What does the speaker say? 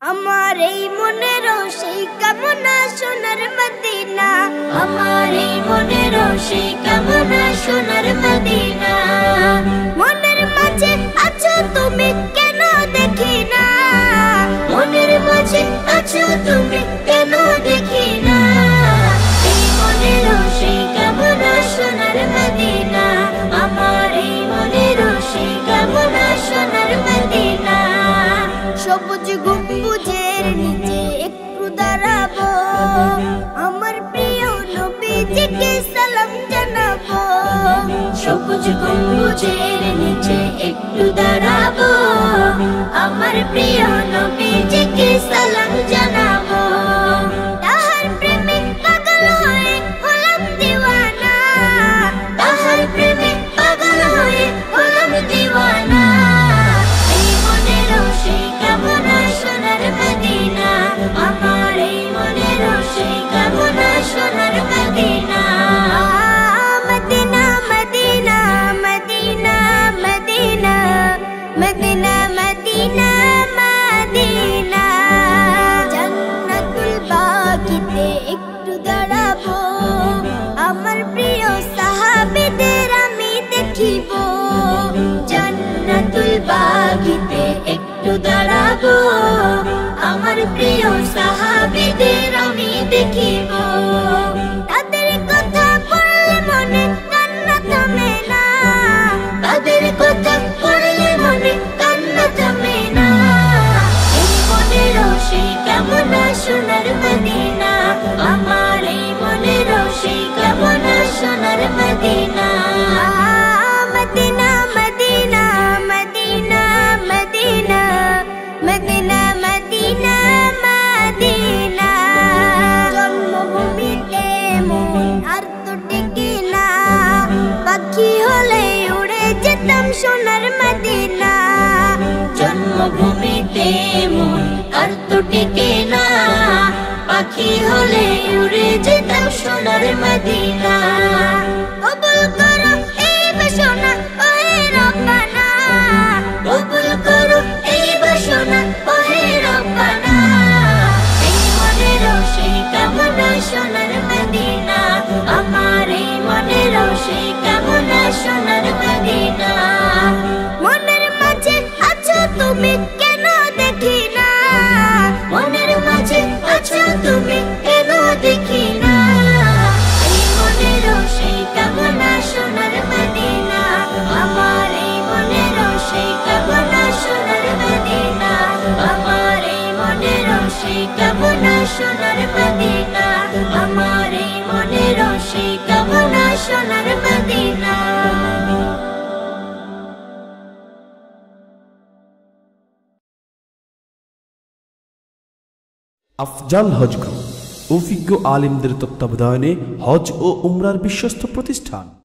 আমার এই মনেরও সেই কামনা সোনার মদিনা, আমার এই মনেরও সেই কামনা সোনার মদিনা। মনের মাঝে আছো তুমি কেন দেখি না, মনের মাঝে আছো তুমি কেন দেখি না। এই মনেরও সেই কামনা সোনার মদিনা, আমার এই মনেরও সেই কামনা সোনার মদিনা। সবুজ গম্বুজের নিচে একটু দাঁড়াবো, আমার প্রিয় নবীজিকে সালাম জানাবো। সবুজ গম্বুজের নিচে একটু দাঁড়াবো, আমার প্রিয় নবীজিকে সালাম জানাবো। তাহার প্রেমে পাগল হয়ে হলাম দিওয়ানা, তাহার প্রেমে পাগল হয়ে হলাম দিওয়ানা। এই মনেরও সেই কামনা সোনার মদিনা, আমার এই মনেরও সেই কামনা সোনার Medina. Medina Medina Medina Medina Medina Medina Medina. জান্নাতুল বাগিতে একটু দাঁড়াবো, আমার প্রিয় সাহাবীদের আমি দেখিব। জান্নাতুল বাগিতে একটু দাঁড়াবো, আমার প্রিয় সাহাবীদের আমি দেখিব। তাদের কথা পড়লে মনে কান্না থামে না, তাদের কথা পড়লে মনে কান্না থামে না। এই মনেরও সেই কামনা সোনার মদিনা, আমার এই মনেরও সেই কামনা সোনার Medina. Medina Medina Medina Medina Medina Medina Medina. জন্মভূমিতে মন আর তো টেকে না, পাখি হলে উড়ে যেতাম সোনার মদিনা। জন্মভূমিতে মন আর তো টেকে না, পাখি হলে উড়ে যেতাম সোনার মদিনা। কবুল করো এই বাসনা ওহে রব্বানা, কবুল করো এই বাসনা ওহে রব্বানা। এই মনেরও সেই কামনা সোনার মদিনা, আমার এই মনেরও সেই কামনা সোনার মদিনা। মনের মাঝে আছো তুমি কেন দেখি না, মনের মাঝে আছো তুমি কেন দেখি না। এই মনেরও সেই কামনা সোনার মদিনা, আমার এই মনেরও সেই কামনা সোনার মদিনা, আমার এই মনেরও সেই কামনা সোনার মদিনা, আমার এই মনেরও সেই কামনা সোনার মদিনা। আফজাল হজ গ্রুপ অভিজ্ঞ আলিমদের তত্ত্বাবধানে হজ ও উমরার বিশ্বস্ত প্রতিষ্ঠান।